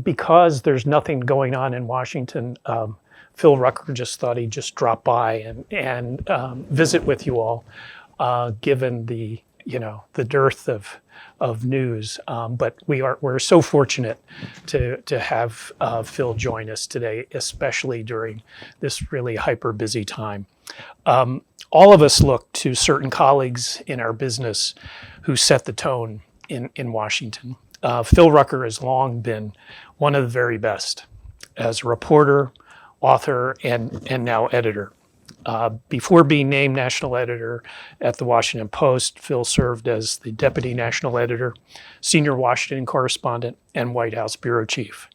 because there's nothing going on in Washington, Phil Rucker just thought he'd just drop by and visit with you all, given the dearth of news. But we're so fortunate to have Phil join us today, especially during this really hyper busy time. All of us look to certain colleagues in our business who set the tone in Washington. Phil Rucker has long been one of the very best as a reporter, author, and now editor. Before being named national editor at the Washington Post, Phil served as the deputy national editor, senior Washington correspondent, and White House bureau chief.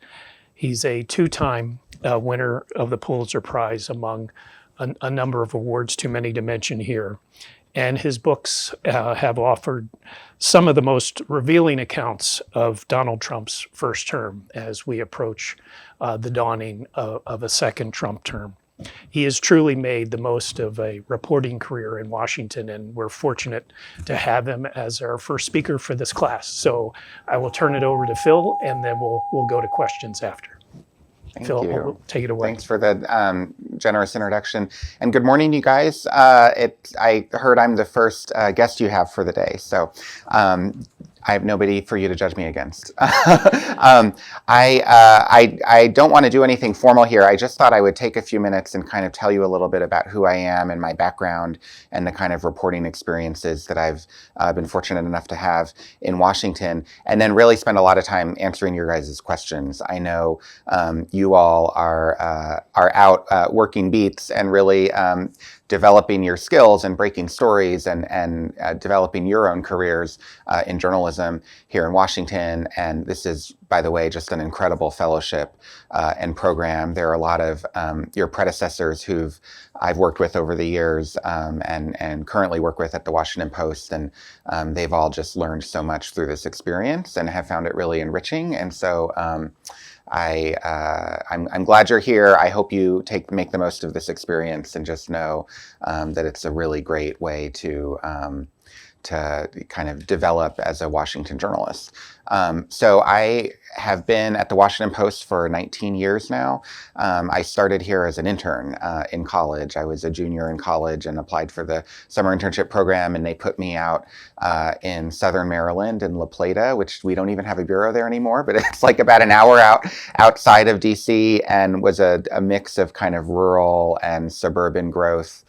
He's a two-time winner of the Pulitzer Prize, among a number of awards, too many to mention here. And his books have offered some of the most revealing accounts of Donald Trump's first term as we approach the dawning of a second Trump term. He has truly made the most of a reporting career in Washington, and we're fortunate to have him as our first speaker for this class. So I will turn it over to Phil, and then we'll go to questions after. Phil, you. Take it away. Thanks for the generous introduction. And good morning, you guys. I heard I'm the first guest you have for the day, so I have nobody for you to judge me against. I don't want to do anything formal here. I just thought I would take a few minutes and kind of tell you a little bit about who I am and my background and the kind of reporting experiences that I've been fortunate enough to have in Washington, and then really spend a lot of time answering your guys' questions. I know you all are out working beats and really developing your skills and breaking stories and developing your own careers in journalism here in Washington. And this is, by the way, just an incredible fellowship and program. There are a lot of your predecessors I've worked with over the years and currently work with at the Washington Post. And they've all just learned so much through this experience and have found it really enriching. And so I'm glad you're here. I hope you make the most of this experience and just know that it's a really great way to kind of develop as a Washington journalist. So I have been at the Washington Post for 19 years now. I started here as an intern in college. I was a junior in college and applied for the summer internship program, and they put me out in Southern Maryland in La Plata, which we don't even have a bureau there anymore, but it's like about an hour outside of DC, and was a mix of kind of rural and suburban growth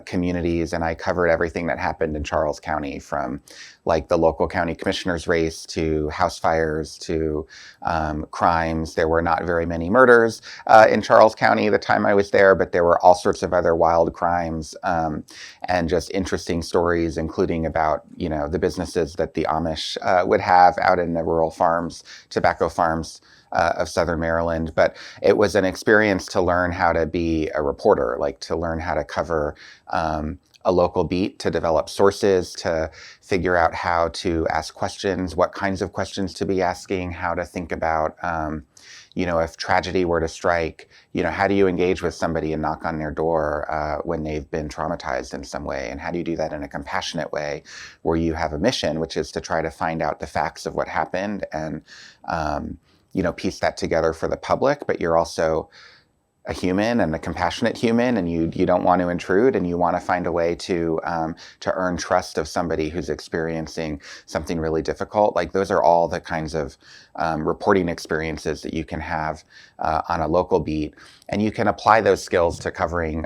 communities. And I covered everything that happened in Charles County, from like the local county commissioner's race to house fires to crimes. There were not very many murders in Charles County the time I was there, but there were all sorts of other wild crimes and just interesting stories, including about, the businesses that the Amish would have out in the rural farms, tobacco farms of Southern Maryland. But it was an experience to learn how to be a reporter, like to learn how to cover a local beat, to develop sources, to figure out how to ask questions, what kinds of questions to be asking, how to think about, if tragedy were to strike, how do you engage with somebody and knock on their door when they've been traumatized in some way? And how do you do that in a compassionate way where you have a mission, which is to try to find out the facts of what happened and, piece that together for the public, but you're also a human and a compassionate human, and you don't want to intrude, and you want to find a way to earn trust of somebody who's experiencing something really difficult. Like, those are all the kinds of reporting experiences that you can have on a local beat, and you can apply those skills to covering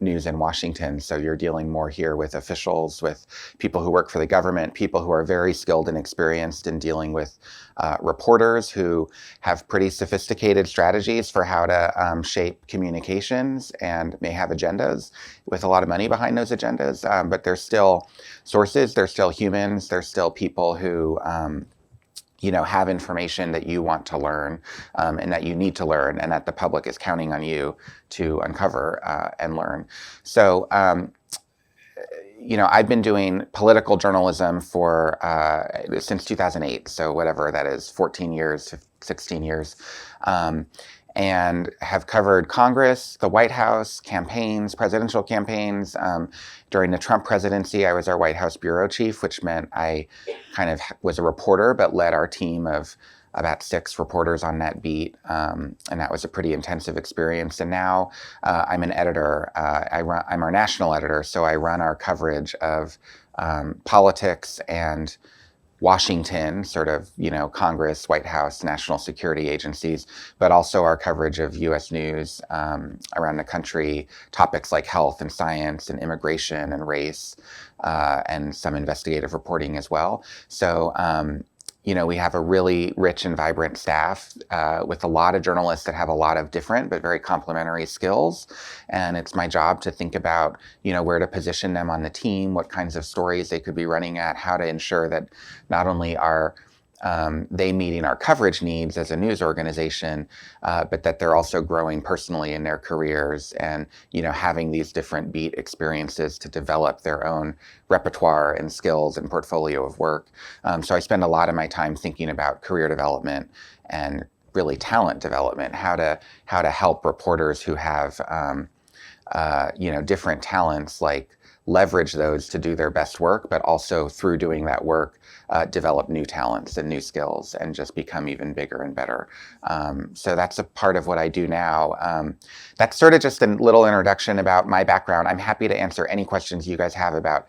news in Washington. So you're dealing more here with officials, with people who work for the government, people who are very skilled and experienced in dealing with reporters who have pretty sophisticated strategies for how to shape communications and may have agendas with a lot of money behind those agendas. But they're still sources, they're still humans, they're still people who have information that you want to learn and that you need to learn, and that the public is counting on you to uncover and learn. So I've been doing political journalism for since 2008, so whatever that is, 14 years, 16 years, and have covered Congress, the White House, campaigns, presidential campaigns. During the Trump presidency, I was our White House bureau chief, which meant I kind of was a reporter, but led our team of about 6 reporters on that beat, and that was a pretty intensive experience. And now I'm an editor. I'm our national editor, so I run our coverage of politics and Washington, sort of, Congress, White House, national security agencies, but also our coverage of U.S. news around the country, topics like health and science and immigration and race, and some investigative reporting as well. So, we have a really rich and vibrant staff with a lot of journalists that have a lot of different but very complementary skills. And it's my job to think about, where to position them on the team, what kinds of stories they could be running at, how to ensure that not only are they meeting our coverage needs as a news organization, but that they're also growing personally in their careers and, having these different beat experiences to develop their own repertoire and skills and portfolio of work. So I spend a lot of my time thinking about career development and really talent development, how to help reporters who have, different talents, like leverage those to do their best work, but also through doing that work, develop new talents and new skills and just become even bigger and better. So that's a part of what I do now. That's sort of just a little introduction about my background. I'm happy to answer any questions you guys have about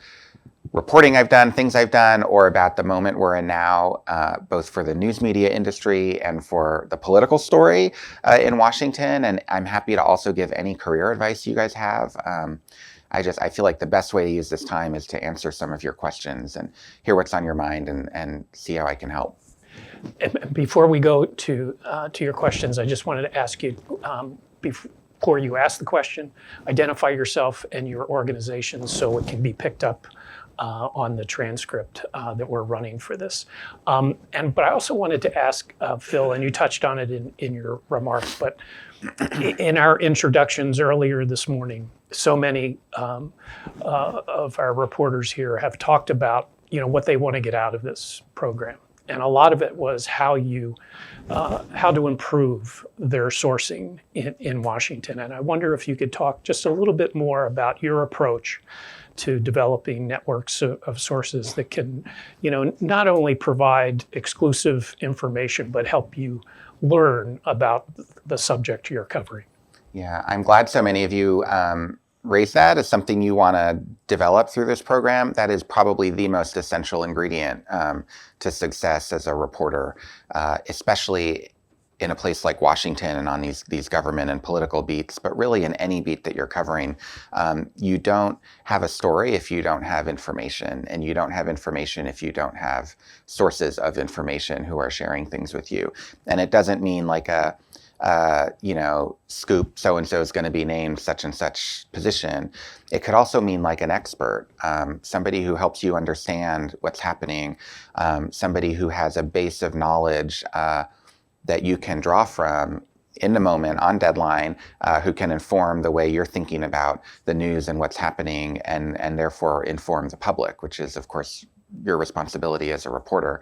reporting I've done, things I've done, or about the moment we're in now, both for the news media industry and for the political story in Washington. And I'm happy to also give any career advice you guys have. I feel like the best way to use this time is to answer some of your questions and hear what's on your mind and see how I can help. And before we go to your questions, I just wanted to ask you, before you ask the question, identify yourself and your organization so it can be picked up on the transcript that we're running for this. But I also wanted to ask Phil, and you touched on it in your remarks, but in our introductions earlier this morning, so many of our reporters here have talked about, what they want to get out of this program. And a lot of it was how to improve their sourcing in Washington. And I wonder if you could talk just a little bit more about your approach to developing networks of sources that can, not only provide exclusive information, but help you learn about the subject you're covering. Yeah, I'm glad so many of you raise that as something you want to develop through this program. That is probably the most essential ingredient to success as a reporter, especially in a place like Washington and on these government and political beats, but really in any beat that you're covering. You don't have a story if you don't have information, and you don't have information if you don't have sources of information who are sharing things with you. And it doesn't mean like a scoop, so-and-so is going to be named such and such position. It could also mean like an expert, somebody who helps you understand what's happening, somebody who has a base of knowledge that you can draw from in the moment, on deadline, who can inform the way you're thinking about the news and what's happening, and therefore inform the public, which is, of course, your responsibility as a reporter.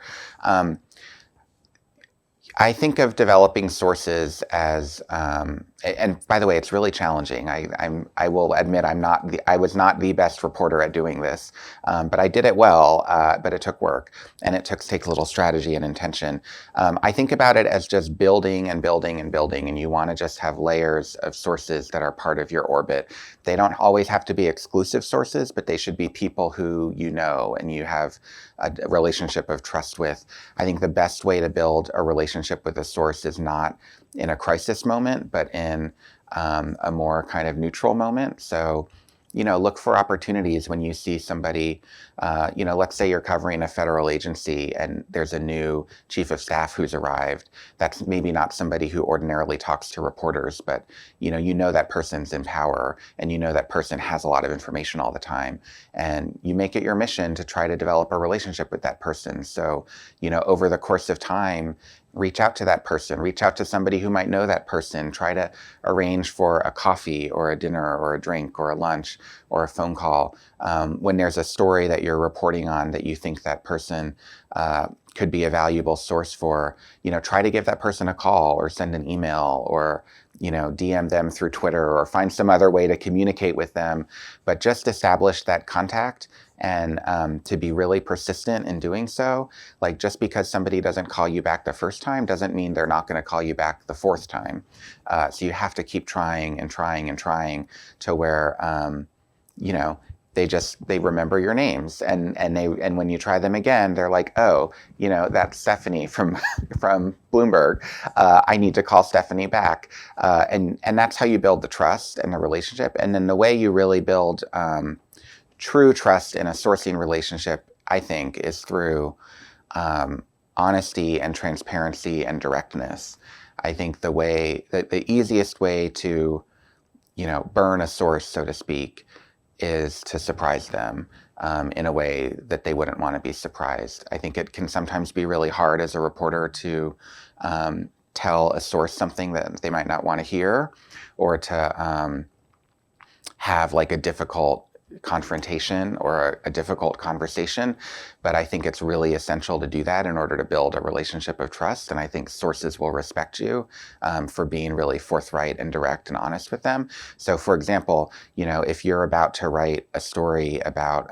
I think of developing sources as, and by the way, it's really challenging. I will admit I was not the best reporter at doing this, but I did it well. But it took work, and it takes a little strategy and intention. I think about it as just building and building and building, and you want to just have layers of sources that are part of your orbit. They don't always have to be exclusive sources, but they should be people who you know and you have a relationship of trust with. I think the best way to build a relationship with a source is not in a crisis moment, but in a more kind of neutral moment. So, look for opportunities when you see somebody, let's say you're covering a federal agency and there's a new chief of staff who's arrived. That's maybe not somebody who ordinarily talks to reporters, but you know that person's in power, and that person has a lot of information all the time. And you make it your mission to try to develop a relationship with that person. So, over the course of time, reach out to that person, reach out to somebody who might know that person, try to arrange for a coffee or a dinner or a drink or a lunch or a phone call. When there's a story that you're reporting on that you think that person could be a valuable source for, try to give that person a call or send an email or, DM them through Twitter or find some other way to communicate with them, but just establish that contact and to be really persistent in doing so. Like, just because somebody doesn't call you back the first time doesn't mean they're not going to call you back the fourth time. So you have to keep trying and trying and trying to where, they remember your names, and when you try them again, they're like, oh, that's Stephanie from from Bloomberg. I need to call Stephanie back, and that's how you build the trust and the relationship. And then the way you really build true trust in a sourcing relationship, I think, is through honesty and transparency and directness. I think the easiest way to burn a source, so to speak, is to surprise them in a way that they wouldn't want to be surprised. I think it can sometimes be really hard as a reporter to tell a source something that they might not want to hear, or to have like a difficult confrontation or a difficult conversation. But I think it's really essential to do that in order to build a relationship of trust. And I think sources will respect you for being really forthright and direct and honest with them. So for example, if you're about to write a story about,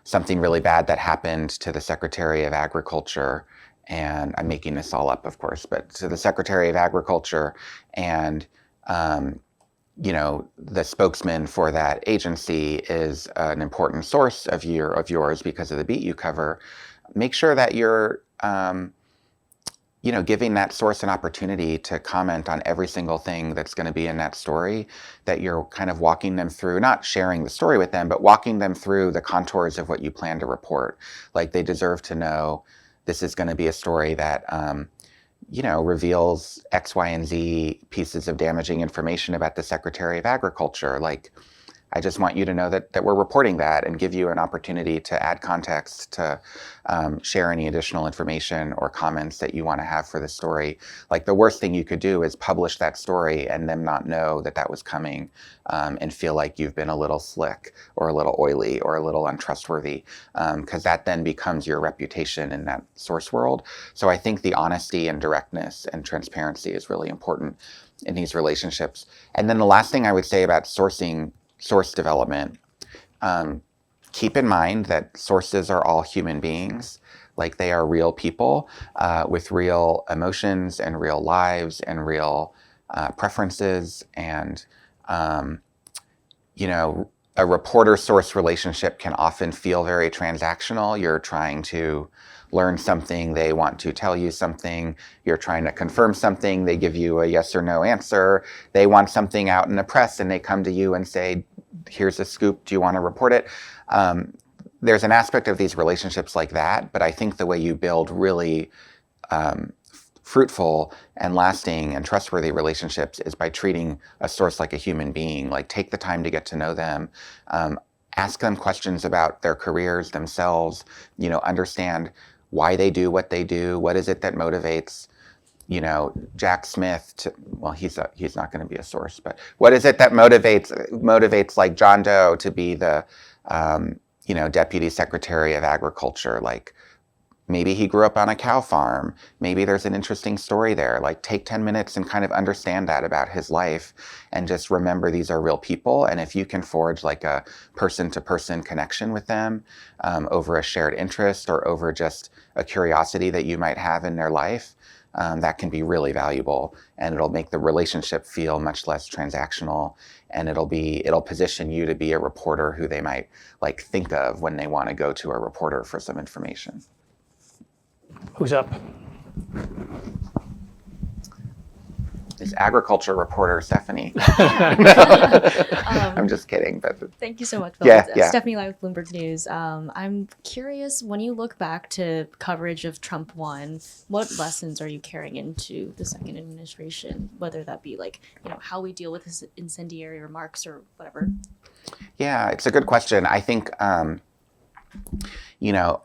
something really bad that happened to the Secretary of Agriculture, and I'm making this all up, of course, but to the Secretary of Agriculture, and the spokesman for that agency is an important source of yours because of the beat you cover, make sure that you're, giving that source an opportunity to comment on every single thing that's going to be in that story, that you're kind of walking them through, not sharing the story with them, but walking them through the contours of what you plan to report. Like, they deserve to know this is going to be a story that, reveals X, Y, and Z pieces of damaging information about the Secretary of Agriculture. Like, I just want you to know that we're reporting that, and give you an opportunity to add context, to share any additional information or comments that you want to have for the story. Like, the worst thing you could do is publish that story and them not know that was coming, and feel like you've been a little slick or a little oily or a little untrustworthy, because that then becomes your reputation in that source world. So I think the honesty and directness and transparency is really important in these relationships. And then the last thing I would say about source development, keep in mind that sources are all human beings. Like, they are real people with real emotions and real lives and real preferences. And, a reporter-source relationship can often feel very transactional. You're trying to learn something, they want to tell you something. You're trying to confirm something, they give you a yes or no answer. They want something out in the press, and they come to you and say, here's a scoop, do you want to report it? There's an aspect of these relationships like that, but I think the way you build really fruitful and lasting and trustworthy relationships is by treating a source like a human being. Like, take the time to get to know them, ask them questions about their careers themselves, understand why they do what they do, what is it that motivates, Jack Smith he's not going to be a source, but what is it that motivates like John Doe to be the, Deputy Secretary of Agriculture? Like, maybe he grew up on a cow farm. Maybe there's an interesting story there. Like, take 10 minutes and kind of understand that about his life, and just remember these are real people. And if you can forge like a person-to-person connection with them over a shared interest or over just a curiosity that you might have in their life, that can be really valuable, and it'll make the relationship feel much less transactional, and it'll position you to be a reporter who they might like think of when they want to go to a reporter for some information. Who's up? Is agriculture reporter Stephanie. I'm just kidding. But thank you so much, Philip. Yeah. Stephanie Lai with Bloomberg News. I'm curious, when you look back to coverage of Trump 1, what lessons are you carrying into the second administration, whether that be like, how we deal with his incendiary remarks or whatever? Yeah, it's a good question. I think, I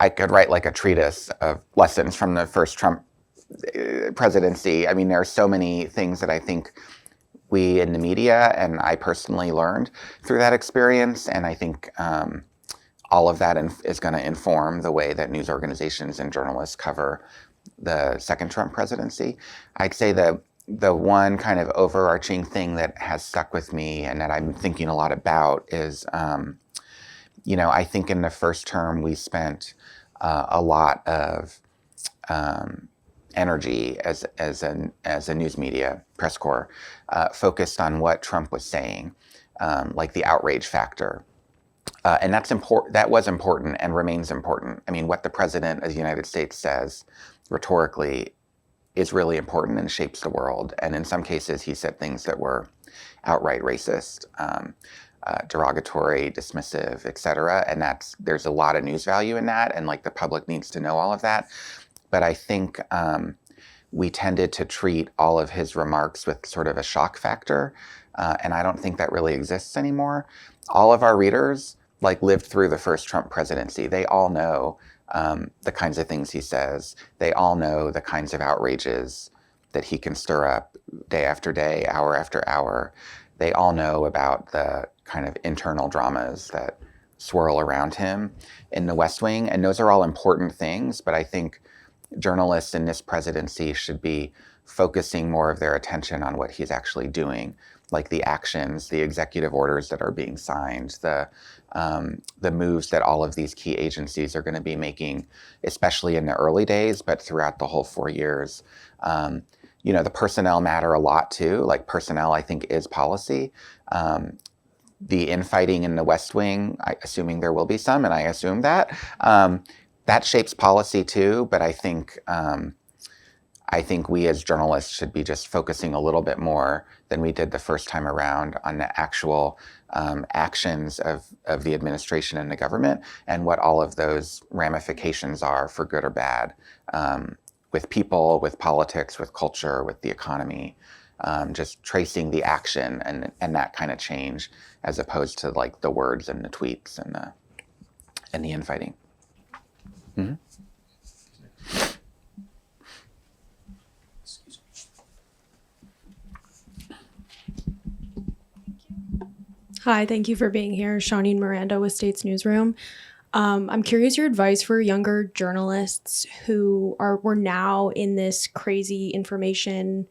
could write like a treatise of lessons from the first Trump presidency. I mean, there are so many things that I think we in the media and I personally learned through that experience. And I think all of that is going to inform the way that news organizations and journalists cover the second Trump presidency. I'd say the the one kind of overarching thing that has stuck with me and that I'm thinking a lot about is, I think in the first term we spent a lot of energy as a news media press corps focused on what Trump was saying, like the outrage factor. And that's important. That was important and remains important. I mean, what the president of the United States says rhetorically is really important and shapes the world. And in some cases, he said things that were outright racist, derogatory, dismissive, et cetera. And there's a lot of news value in that. And like the public needs to know all of that. But I think we tended to treat all of his remarks with sort of a shock factor. And I don't think that really exists anymore. All of our readers lived through the first Trump presidency. They all know the kinds of things he says. They all know the kinds of outrages that he can stir up day after day, hour after hour. They all know about the kind of internal dramas that swirl around him in the West Wing. And those are all important things, but I think journalists in this presidency should be focusing more of their attention on what he's actually doing, like the actions, the executive orders that are being signed, the moves that all of these key agencies are going to be making, especially in the early days, but throughout the whole 4 years. The personnel matter a lot too. Like personnel, I think, is policy. The infighting in the West Wing, assuming there will be some, and I assume that, that shapes policy too. But I think we as journalists should be just focusing a little bit more than we did the first time around on the actual actions of the administration and the government and what all of those ramifications are for good or bad, with people, with politics, with culture, with the economy, just tracing the action and that kind of change as opposed to like the words and the tweets and the infighting. Mm-hmm. Hi, thank you for being here. Shawneen Miranda with States Newsroom. I'm curious your advice for younger journalists who were now in this crazy information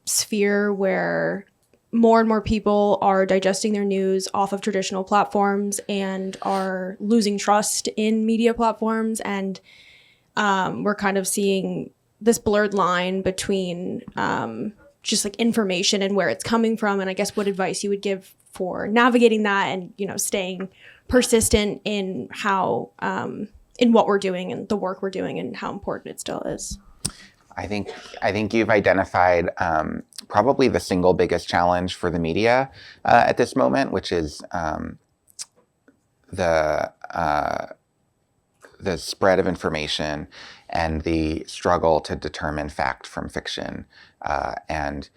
sphere where more and more people are digesting their news off of traditional platforms and are losing trust in media platforms. And we're kind of seeing this blurred line between just like information and where it's coming from. And I guess what advice you would give for navigating that and, staying persistent in how, in what we're doing and the work we're doing and how important it still is. I think you've identified probably the single biggest challenge for the media at this moment, which is the spread of information and the struggle to determine fact from fiction. And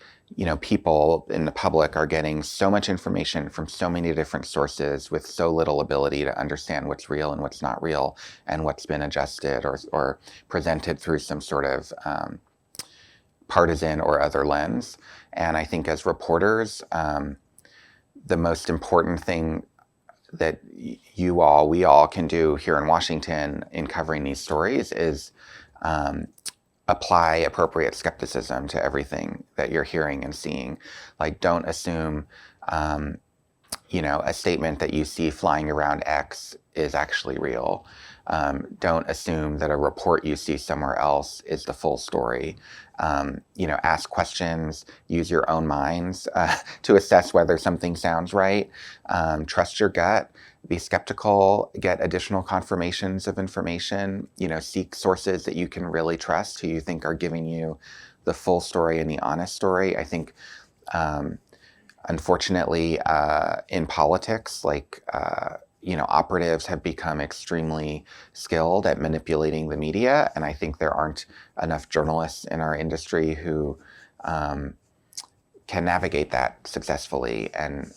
people in the public are getting so much information from so many different sources with so little ability to understand what's real and what's not real and what's been adjusted or presented through some sort of partisan or other lens. And I think as reporters, the most important thing that we all can do here in Washington in covering these stories is apply appropriate skepticism to everything that you're hearing and seeing. Like, don't assume, a statement that you see flying around X is actually real. Don't assume that a report you see somewhere else is the full story. Ask questions, use your own minds to assess whether something sounds right. Trust your gut. Be skeptical, get additional confirmations of information, seek sources that you can really trust, who you think are giving you the full story and the honest story. I think, unfortunately, in politics, operatives have become extremely skilled at manipulating the media. And I think there aren't enough journalists in our industry who can navigate that successfully. And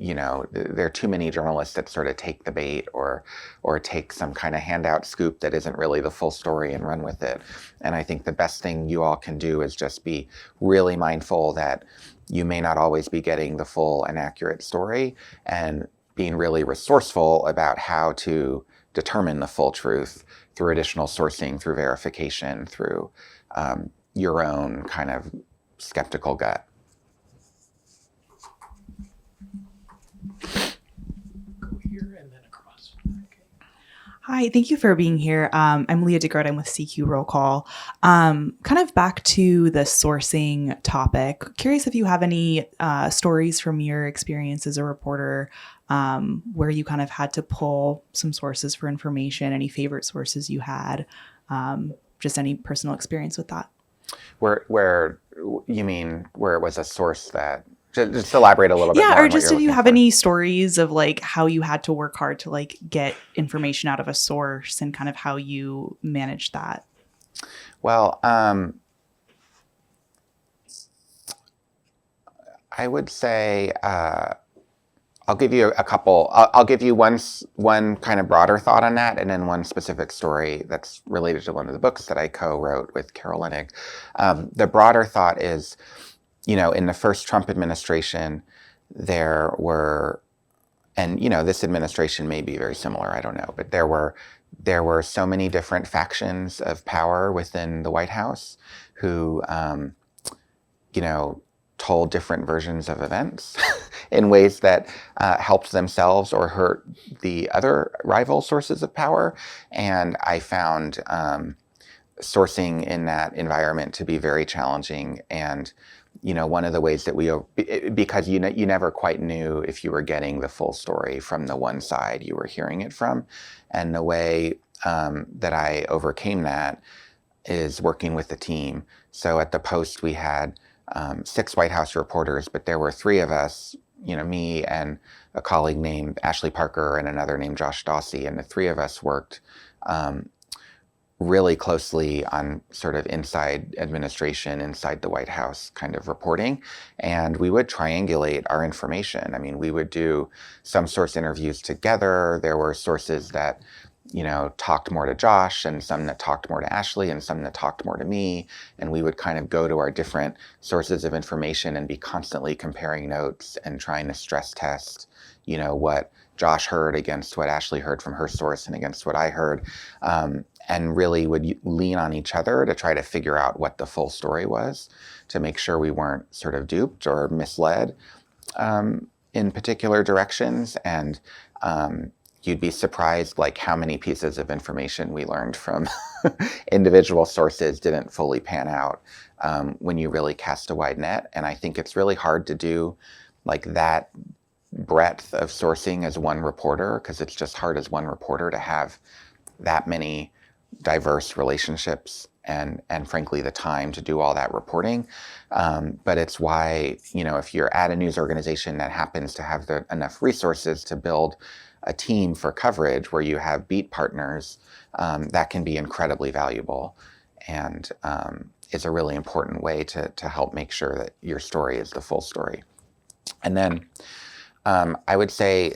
there are too many journalists that sort of take the bait or take some kind of handout scoop that isn't really the full story and run with it. And I think the best thing you all can do is just be really mindful that you may not always be getting the full and accurate story, and being really resourceful about how to determine the full truth through additional sourcing, through verification, through your own kind of skeptical gut. Go here and then across. Okay. Hi, thank you for being here. I'm Leah DeGroat. I'm with CQ Roll Call. Kind of back to the sourcing topic. Curious if you have any stories from your experience as a reporter where you kind of had to pull some sources for information, any favorite sources you had, just any personal experience with that. Where you mean where it was a source that just elaborate a little bit more Yeah, on or what just you're if you looking have for. any stories of like how you had to work hard to like get information out of a source and kind of how you managed that. Well, I would say I'll give you a couple. I'll give you one kind of broader thought on that, and then one specific story that's related to one of the books that I co-wrote with Carol Leonnig. The broader thought is, in the first Trump administration, there were, and this administration may be very similar, I don't know, but there were so many different factions of power within the White House who, told different versions of events in ways that helped themselves or hurt the other rival sources of power. And I found sourcing in that environment to be very challenging. And one of the ways that because you never quite knew if you were getting the full story from the one side you were hearing it from. And the way that I overcame that is working with the team. So at the Post, we had 6 White House reporters, but there were 3 of us, me and a colleague named Ashley Parker and another named Josh Dawsey. And the 3 of us worked really closely on sort of inside administration, inside the White House kind of reporting. And we would triangulate our information. I mean, we would do some source interviews together. There were sources that, talked more to Josh and some that talked more to Ashley and some that talked more to me. And we would kind of go to our different sources of information and be constantly comparing notes and trying to stress test, what Josh heard against what Ashley heard from her source and against what I heard. And really would lean on each other to try to figure out what the full story was, to make sure we weren't sort of duped or misled in particular directions. And you'd be surprised like how many pieces of information we learned from individual sources didn't fully pan out when you really cast a wide net. And I think it's really hard to do like that breadth of sourcing as one reporter, because it's just hard as one reporter to have that many diverse relationships and frankly the time to do all that reporting. But it's why, if you're at a news organization that happens to have enough resources to build a team for coverage where you have beat partners, that can be incredibly valuable and is a really important way to help make sure that your story is the full story. And then I would say,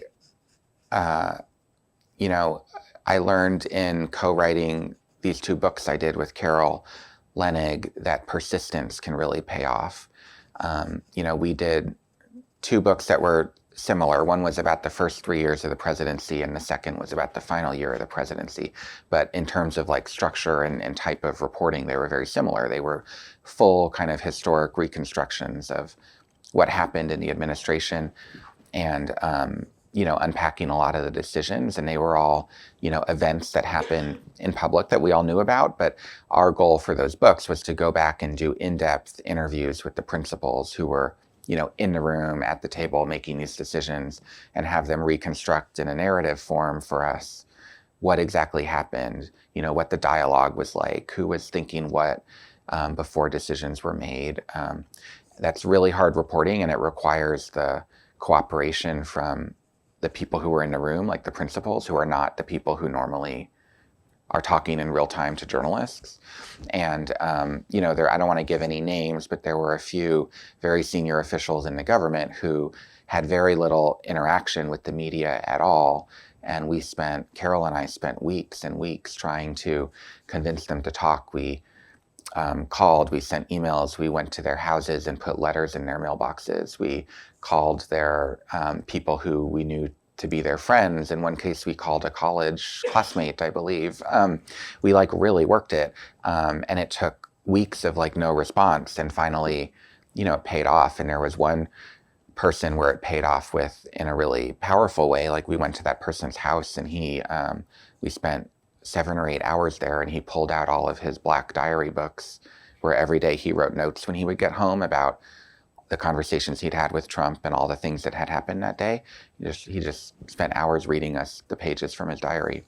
I learned in co-writing these 2 books I did with Carol Leonnig that persistence can really pay off. We did 2 books that were similar. One was about the first 3 years of the presidency, and the second was about the final year of the presidency. But in terms of like structure and type of reporting, they were very similar. They were full kind of historic reconstructions of what happened in the administration and unpacking a lot of the decisions. And they were all, events that happened in public that we all knew about. But our goal for those books was to go back and do in-depth interviews with the principals who were, in the room at the table making these decisions, and have them reconstruct in a narrative form for us what exactly happened, what the dialogue was like, who was thinking what before decisions were made. That's really hard reporting, and it requires the cooperation from the people who were in the room, like the principals, who are not the people who normally are talking in real time to journalists. And, I don't want to give any names, but there were a few very senior officials in the government who had very little interaction with the media at all. And Carol and I spent weeks and weeks trying to convince them to talk. We called, we sent emails, we went to their houses and put letters in their mailboxes. We called their people who we knew to be their friends. In one case, we called a college classmate, I believe. We really worked it. And it took weeks of like no response, and finally, it paid off. And there was one person where it paid off with in a really powerful way. Like we went to that person's house, and we spent 7 or 8 hours there, and he pulled out all of his black diary books where every day he wrote notes when he would get home about the conversations he'd had with Trump and all the things that had happened that day. He just spent hours reading us the pages from his diary.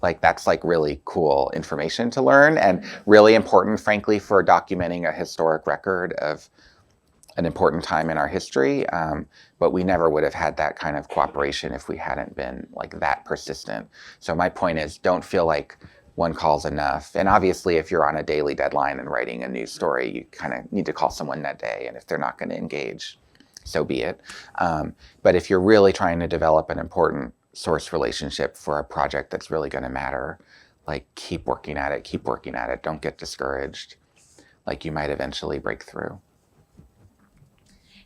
Like that's like really cool information to learn, and really important, frankly, for documenting a historic record of an important time in our history. But we never would have had that kind of cooperation if we hadn't been like that persistent. So my point is, don't feel like one call's enough. And obviously, if you're on a daily deadline and writing a news story, you kind of need to call someone that day. And if they're not going to engage, so be it. But if you're really trying to develop an important source relationship for a project that's really going to matter, like keep working at it, keep working at it. Don't get discouraged. Like you might eventually break through.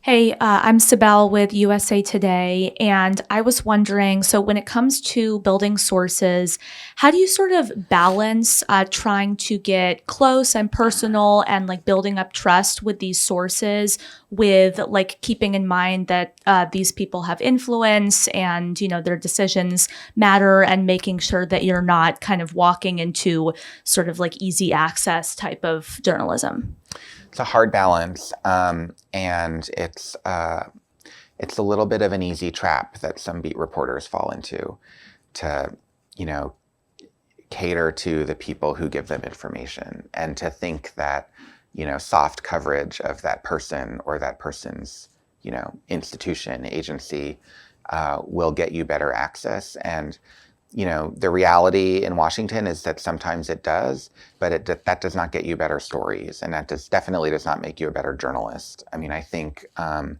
Hey, I'm Sibel with USA Today, and I was wondering, so when it comes to building sources, how do you sort of balance trying to get close and personal and like building up trust with these sources with like keeping in mind that these people have influence and, their decisions matter, and making sure that you're not kind of walking into sort of like easy access type of journalism? It's a hard balance, and it's a little bit of an easy trap that some beat reporters fall into, to cater to the people who give them information, and to think that soft coverage of that person or that person's institution, agency, will get you better access. And the reality in Washington is that sometimes it does, but that does not get you better stories, and that definitely does not make you a better journalist. I mean, I think, and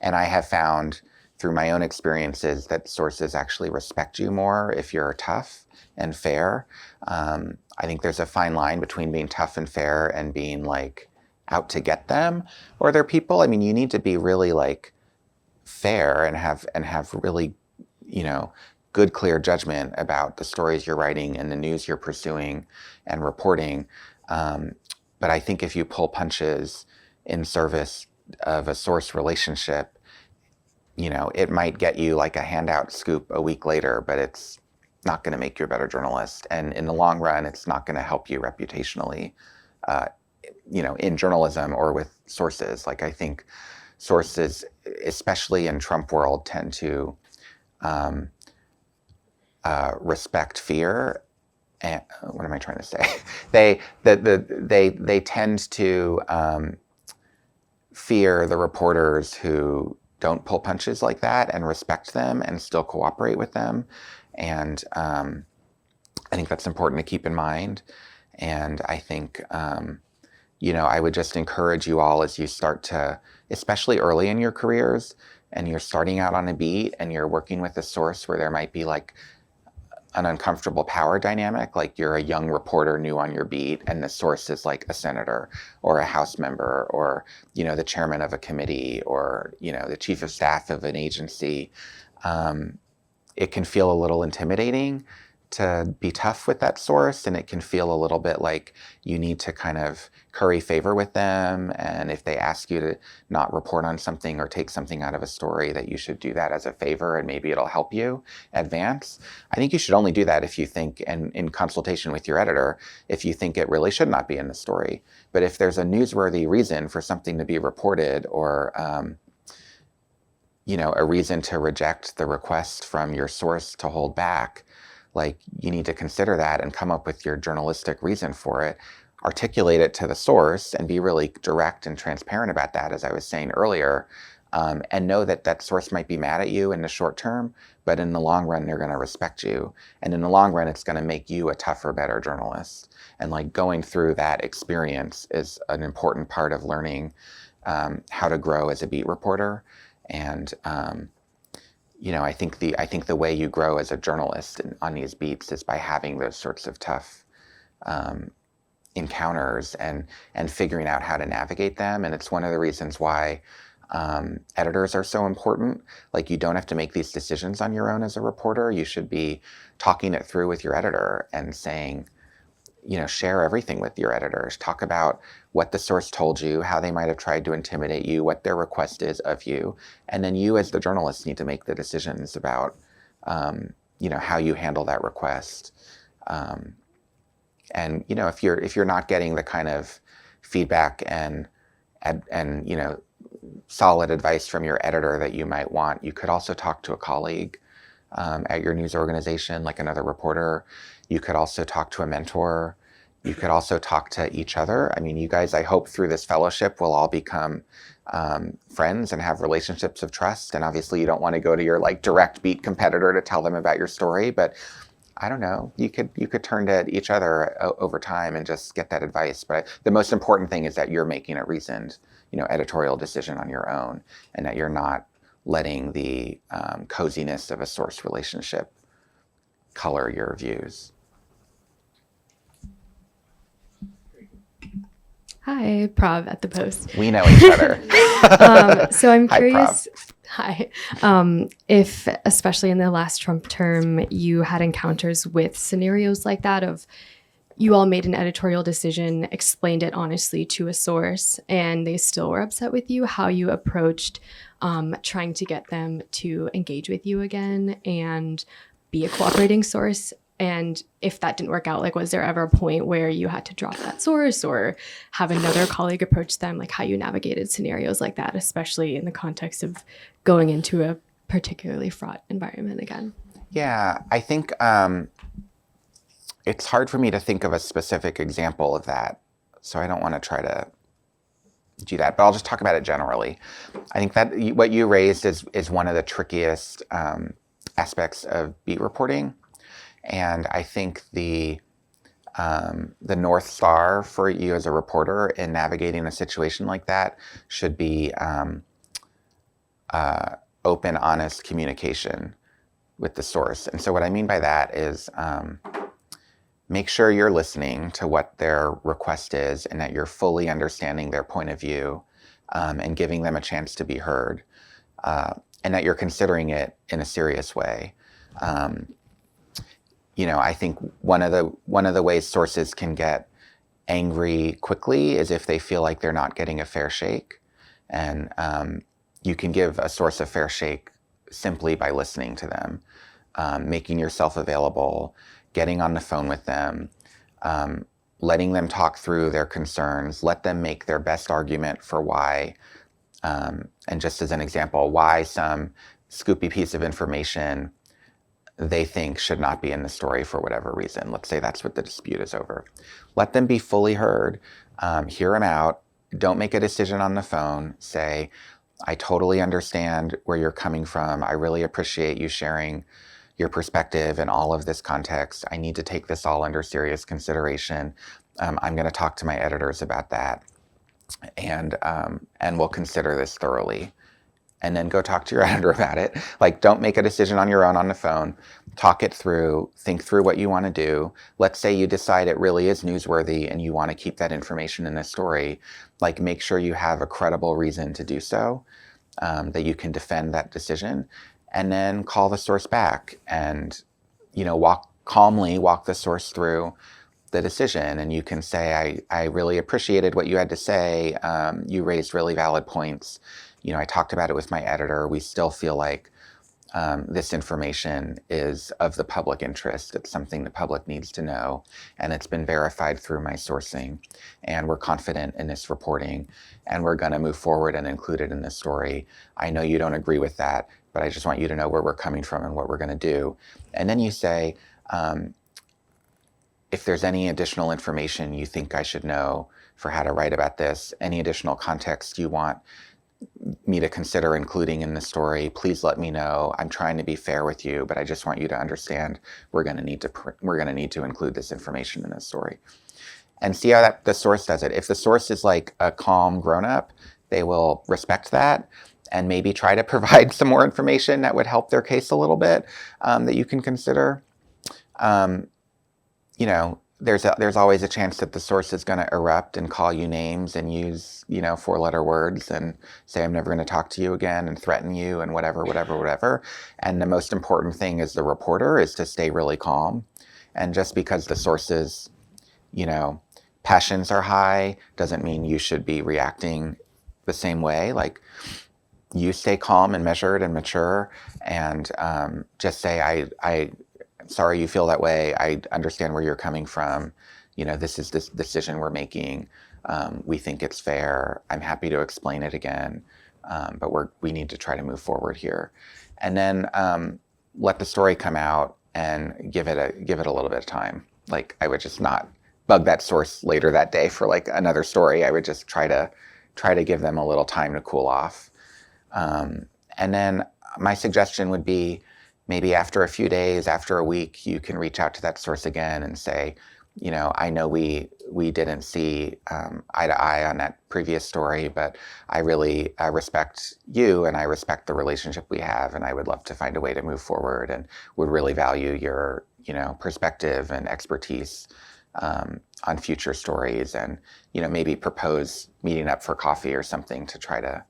I have found through my own experiences that sources actually respect you more if you're tough and fair. I think there's a fine line between being tough and fair and being like out to get them or their people. I mean, you need to be really like fair and have really, good, clear judgment about the stories you're writing and the news you're pursuing and reporting. But I think if you pull punches in service of a source relationship, it might get you like a handout scoop a week later, but it's not going to make you a better journalist. And in the long run, it's not going to help you reputationally, in journalism or with sources. Like I think sources, especially in Trump world, tend to respect fear. And what am I trying to say? They tend to fear the reporters who don't pull punches like that, and respect them and still cooperate with them. And I think that's important to keep in mind. And I think I would just encourage you all, as you start to, especially early in your careers, and you're starting out on a beat and you're working with a source where there might be like an uncomfortable power dynamic, like you're a young reporter new on your beat and the source is like a senator or a House member or, the chairman of a committee or, the chief of staff of an agency. It can feel a little intimidating to be tough with that source, and it can feel a little bit like you need to kind of curry favor with them, and if they ask you to not report on something or take something out of a story, that you should do that as a favor and maybe it'll help you advance. I think you should only do that if you think, and in consultation with your editor, if you think it really should not be in the story. But if there's a newsworthy reason for something to be reported, or a reason to reject the request from your source to hold back, like you need to consider that and come up with your journalistic reason for it, articulate it to the source, and be really direct and transparent about that, as I was saying earlier, and know that that source might be mad at you in the short term, but in the long run, they're going to respect you. And in the long run, it's going to make you a tougher, better journalist. And like going through that experience is an important part of learning how to grow as a beat reporter. And I think the way you grow as a journalist on these beats is by having those sorts of tough encounters and figuring out how to navigate them. And it's one of the reasons why editors are so important. Like you don't have to make these decisions on your own as a reporter. You should be talking it through with your editor and saying, share everything with your editors. Talk about what the source told you, how they might have tried to intimidate you, what their request is of you. And then you as the journalist need to make the decisions about, how you handle that request. And if you're not getting the kind of feedback and solid advice from your editor that you might want, you could also talk to a colleague at your news organization, like another reporter. You could also talk to a mentor. You could also talk to each other. I mean, you guys, I hope through this fellowship will all become friends and have relationships of trust. And obviously you don't want to go to your direct beat competitor to tell them about your story, but I don't know, you could turn to each other over time and just get that advice. But the most important thing is that you're making a reasoned, editorial decision on your own, and that you're not letting the coziness of a source relationship color your views. Hi, Prav at the Post. We know each other. So I'm Hi, curious. Hi. If, especially in the last Trump term, you had encounters with scenarios like that of you all made an editorial decision, explained it honestly to a source, and they still were upset with you, how you approached trying to get them to engage with you again and be a cooperating source. And if that didn't work out, was there ever a point where you had to drop that source or have another colleague approach them, how you navigated scenarios like that, especially in the context of going into a particularly fraught environment again? Yeah, I think it's hard for me to think of a specific example of that, so I don't want to try to do that, but I'll just talk about it generally. I think that what you raised is one of the trickiest aspects of beat reporting. And I think the North Star for you as a reporter in navigating a situation like that should be open, honest communication with the source. And so what I mean by that is make sure you're listening to what their request is and that you're fully understanding their point of view and giving them a chance to be heard, and that you're considering it in a serious way. I think one of the ways sources can get angry quickly is if they feel like they're not getting a fair shake. And you can give a source a fair shake simply by listening to them, making yourself available, getting on the phone with them, letting them talk through their concerns, let them make their best argument for why, and just as an example, why some scoopy piece of information they think should not be in the story for whatever reason. Let's say that's what the dispute is over. Let them be fully heard, hear them out, don't make a decision on the phone, say, I totally understand where you're coming from. I really appreciate you sharing your perspective in all of this context. I need to take this all under serious consideration. I'm going to talk to my editors about that, and we'll consider this thoroughly. And then go talk to your editor about it. Don't make a decision on your own on the phone. Talk it through, think through what you want to do. Let's say you decide it really is newsworthy and you want to keep that information in the story. Make sure you have a credible reason to do so, that you can defend that decision. And then call the source back and, calmly walk the source through the decision. And you can say, I really appreciated what you had to say. You raised really valid points. I talked about it with my editor. We still feel like this information is of the public interest. It's something the public needs to know, and it's been verified through my sourcing. And we're confident in this reporting, and we're going to move forward and include it in this story. I know you don't agree with that, but I just want you to know where we're coming from and what we're going to do. And then you say, if there's any additional information you think I should know for how to write about this, any additional context you want me to consider including in the story, please let me know. I'm trying to be fair with you, but I just want you to understand we're going to need to include this information in the story. And see how the source does it. If the source is a calm grown-up, they will respect that and maybe try to provide some more information that would help their case a little bit, that you can consider. There's always a chance that the source is going to erupt and call you names and use, 4-letter words and say, I'm never going to talk to you again, and threaten you and whatever. And the most important thing as the reporter is to stay really calm. And just because the source is, passions are high doesn't mean you should be reacting the same way. Like, you stay calm and measured and mature, and just say, I'm sorry you feel that way. I understand where you're coming from. This is this decision we're making. We think it's fair. I'm happy to explain it again, but we need to try to move forward here. And then let the story come out and give it a little bit of time. Like, I would just not bug that source later that day for like another story. I would just try to give them a little time to cool off. And then my suggestion would be, maybe after a few days, after a week, you can reach out to that source again and say, I know we didn't see eye to eye on that previous story, but I really respect you and I respect the relationship we have, and I would love to find a way to move forward and would really value your perspective and expertise on future stories, and maybe propose meeting up for coffee or something to try to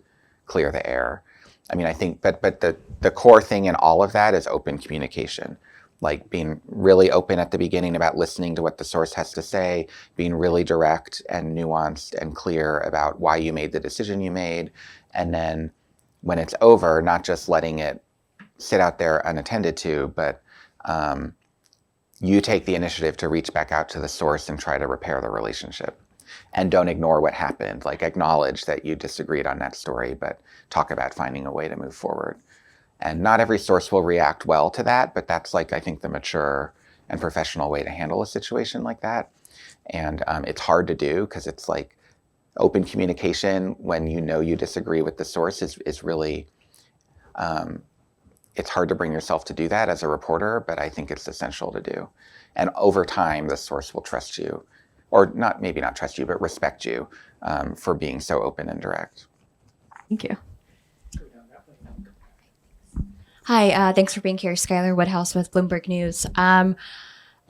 clear the air. I mean, I think, but the core thing in all of that is open communication. Like, being really open at the beginning about listening to what the source has to say, being really direct and nuanced and clear about why you made the decision you made, and then when it's over, not just letting it sit out there unattended to, but you take the initiative to reach back out to the source and try to repair the relationship. And don't ignore what happened. Like, acknowledge that you disagreed on that story, but talk about finding a way to move forward. And not every source will react well to that, but that's, like, I think, the mature and professional way to handle a situation like that. And it's hard to do, because it's like open communication when you disagree with the source is really, it's hard to bring yourself to do that as a reporter, but I think it's essential to do. And over time, the source will trust you, or maybe not trust you, but respect you for being so open and direct. Thank you. Hi, thanks for being here. Skylar Woodhouse with Bloomberg News. I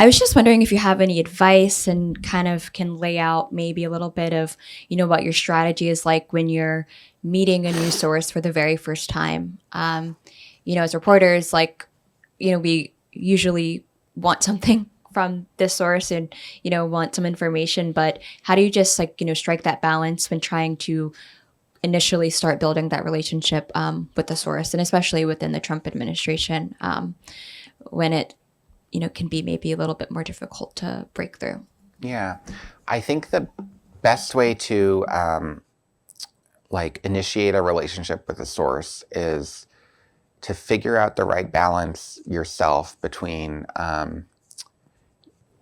was just wondering if you have any advice and kind of can lay out maybe a little bit of, what your strategy is like when you're meeting a new source for the very first time. As reporters, we usually want something from this source and, want some information, but how do you just strike that balance when trying to initially start building that relationship with the source, and especially within the Trump administration, when it, can be maybe a little bit more difficult to break through? Yeah, I think the best way to initiate a relationship with a source is to figure out the right balance yourself between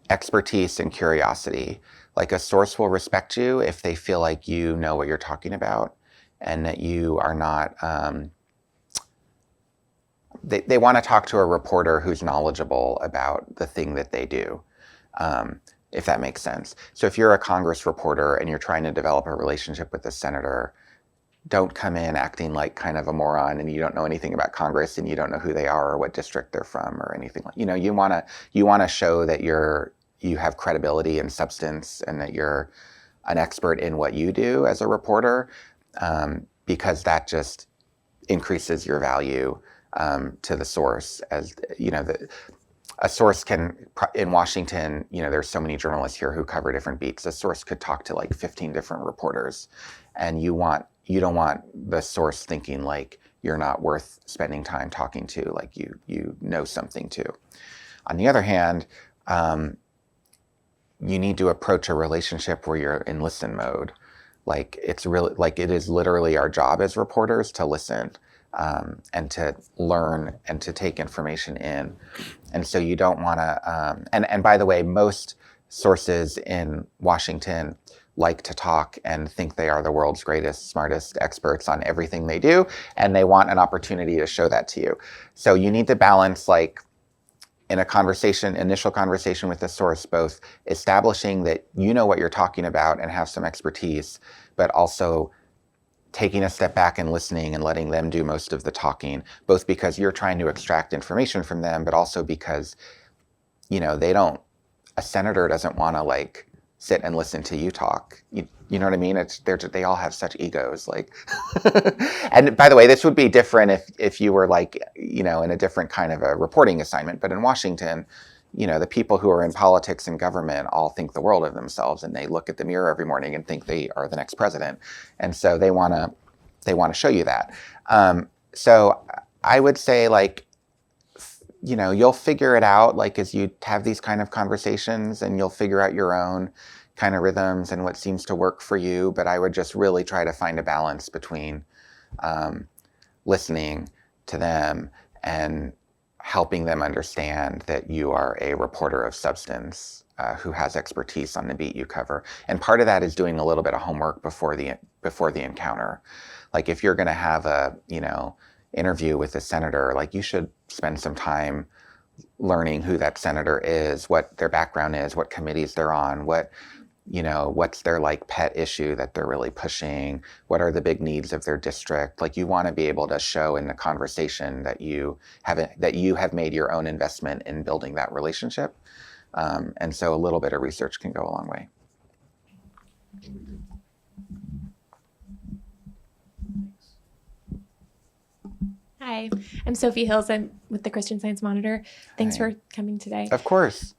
expertise and curiosity. Like, a source will respect you if they feel like you know what you're talking about, and that you are not, they want to talk to a reporter who's knowledgeable about the thing that they do, if that makes sense. So if you're a Congress reporter and you're trying to develop a relationship with a senator, don't come in acting like kind of a moron and you don't know anything about Congress and you don't know who they are or what district they're from or anything like. You want to show that you have credibility and substance and that you're an expert in what you do as a reporter, because that just increases your value to the source. As a source can, in Washington, there's so many journalists here who cover different beats. A source could talk to like 15 different reporters, and you don't want the source thinking like you're not worth spending time talking to, like you know something too. On the other hand, you need to approach a relationship where you're in listen mode. Like, it's really, like, it is literally our job as reporters to listen and to learn and to take information in. And so you don't want to, and by the way, most sources in Washington like to talk and think they are the world's greatest, smartest experts on everything they do, and they want an opportunity to show that to you. So you need to balance, like, in a initial conversation with the source, both establishing that you know what you're talking about and have some expertise, but also taking a step back and listening and letting them do most of the talking, both because you're trying to extract information from them, but also because, a senator doesn't want to like sit and listen to you talk. You know what I mean? They all have such egos, like, and by the way, this would be different if you were like, in a different kind of a reporting assignment, but in Washington, the people who are in politics and government all think the world of themselves, and they look at the mirror every morning and think they are the next president. And so they want to show you that. So I would say, like, you'll figure it out, like, as you have these kind of conversations, and you'll figure out your own kind of rhythms and what seems to work for you. But I would just really try to find a balance between listening to them and helping them understand that you are a reporter of substance who has expertise on the beat you cover. And part of that is doing a little bit of homework before the encounter. Like, if you're going to have a interview with a senator, like, you should spend some time learning who that senator is, what their background is, what committees they're on, what's their, like, pet issue that they're really pushing, what are the big needs of their district. Like, you want to be able to show in the conversation that you have made your own investment in building that relationship. And so a little bit of research can go a long way. Hi, I'm Sophie Hills. I'm with the Christian Science Monitor. Thanks Hi. for coming today. Of course.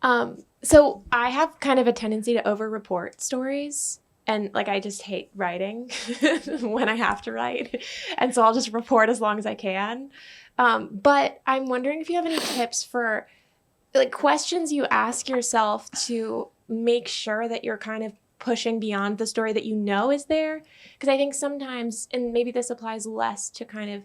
So I have kind of a tendency to over-report stories, and, like, I just hate writing when I have to write, and so I'll just report as long as I can. But I'm wondering if you have any tips for, like, questions you ask yourself to make sure that you're kind of pushing beyond the story that you know is there, because I think sometimes, and maybe this applies less to kind of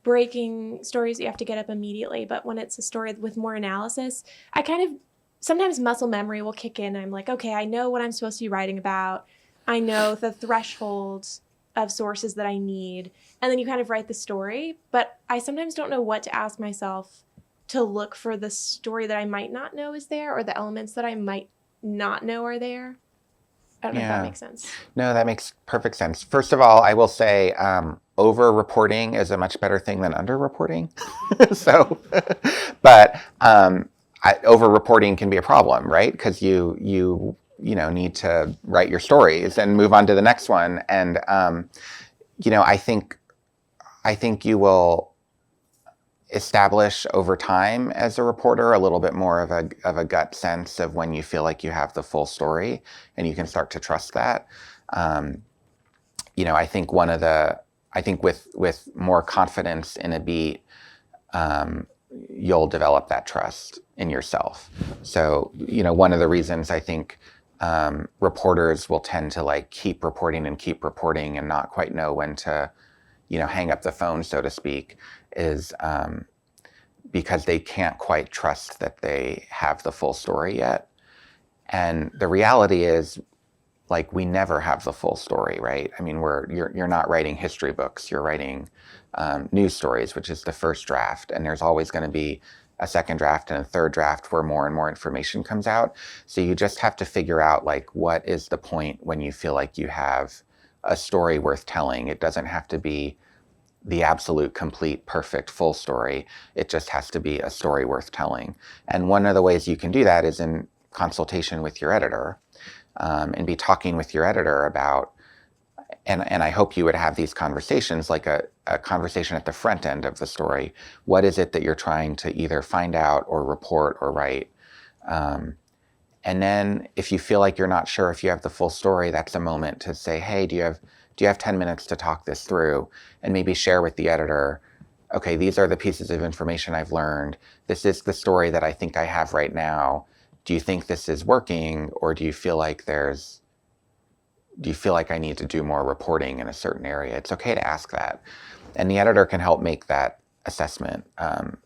breaking stories you have to get up immediately, but when it's a story with more analysis, I kind of sometimes muscle memory will kick in. I'm like, okay, I know what I'm supposed to be writing about. I know the threshold of sources that I need. And then you kind of write the story, but I sometimes don't know what to ask myself to look for the story that I might not know is there, or the elements that I might not know are there. I don't know if that makes sense. No, that makes perfect sense. First of all, I will say over-reporting is a much better thing than under-reporting. So, but over-reporting can be a problem, right? Because you need to write your stories and move on to the next one. And I think you will establish over time as a reporter a little bit more of a gut sense of when you feel like you have the full story, and you can start to trust that. I think with more confidence in a beat, you'll develop that trust in yourself. So, one of the reasons I think reporters will tend to, like, keep reporting and not quite know when to, hang up the phone, so to speak, is because they can't quite trust that they have the full story yet. And the reality is, like, we never have the full story, right? I mean, you're not writing history books, you're writing news stories, which is the first draft, and there's always going to be a second draft and a third draft where more and more information comes out. So you just have to figure out, like, what is the point when you feel like you have a story worth telling. It doesn't have to be the absolute, complete, perfect, full story. It just has to be a story worth telling. And one of the ways you can do that is in consultation with your editor, and be talking with your editor about, and I hope you would have these conversations, like a conversation at the front end of the story. What is it that you're trying to either find out or report or write? And then if you feel like you're not sure if you have the full story, that's a moment to say, hey, do you have 10 minutes to talk this through, and maybe share with the editor, okay, these are the pieces of information I've learned. This is the story that I think I have right now. Do you think this is working, or do you feel like I need to do more reporting in a certain area? It's okay to ask that. And the editor can help make that assessment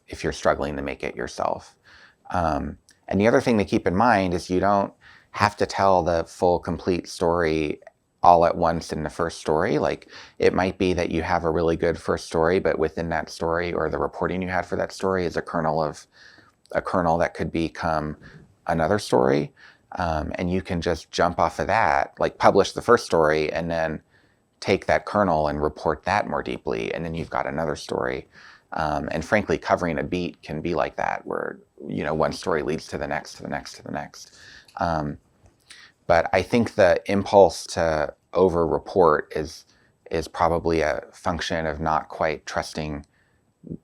if you're struggling to make it yourself. And the other thing to keep in mind is you don't have to tell the full, complete story all at once in the first story. Like, it might be that you have a really good first story, but within that story, or the reporting you had for that story, is a kernel that could become another story. And you can just jump off of that, like publish the first story, and then take that kernel and report that more deeply, and then you've got another story. And frankly, covering a beat can be like that, where one story leads to the next, to the next, to the next. But I think the impulse to over-report is probably a function of not quite trusting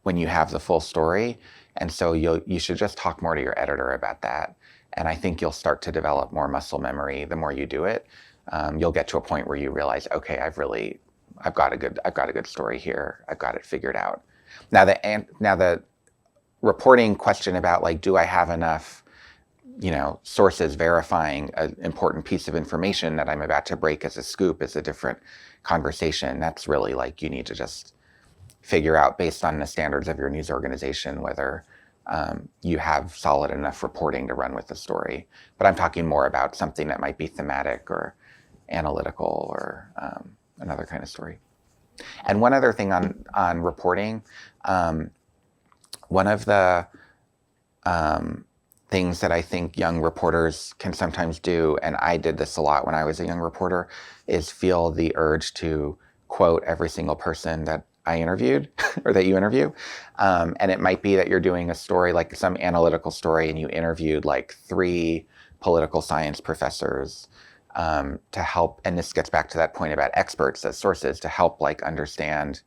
when you have the full story. And so you should just talk more to your editor about that. And I think you'll start to develop more muscle memory the more you do it. You'll get to a point where you realize, okay, I've got a good story here. I've got it figured out. Now the reporting question about like, do I have enough, sources verifying an important piece of information that I'm about to break as a scoop is a different conversation. That's really like, you need to just figure out based on the standards of your news organization whether you have solid enough reporting to run with the story. But I'm talking more about something that might be thematic or analytical or another kind of story. And one other thing on reporting, one of the things that I think young reporters can sometimes do, and I did this a lot when I was a young reporter, is feel the urge to quote every single person that I interviewed or that you interview. And it might be that you're doing a story, like some analytical story, and you interviewed like 3 political science professors to help, and this gets back to that point about experts as sources, to help like understand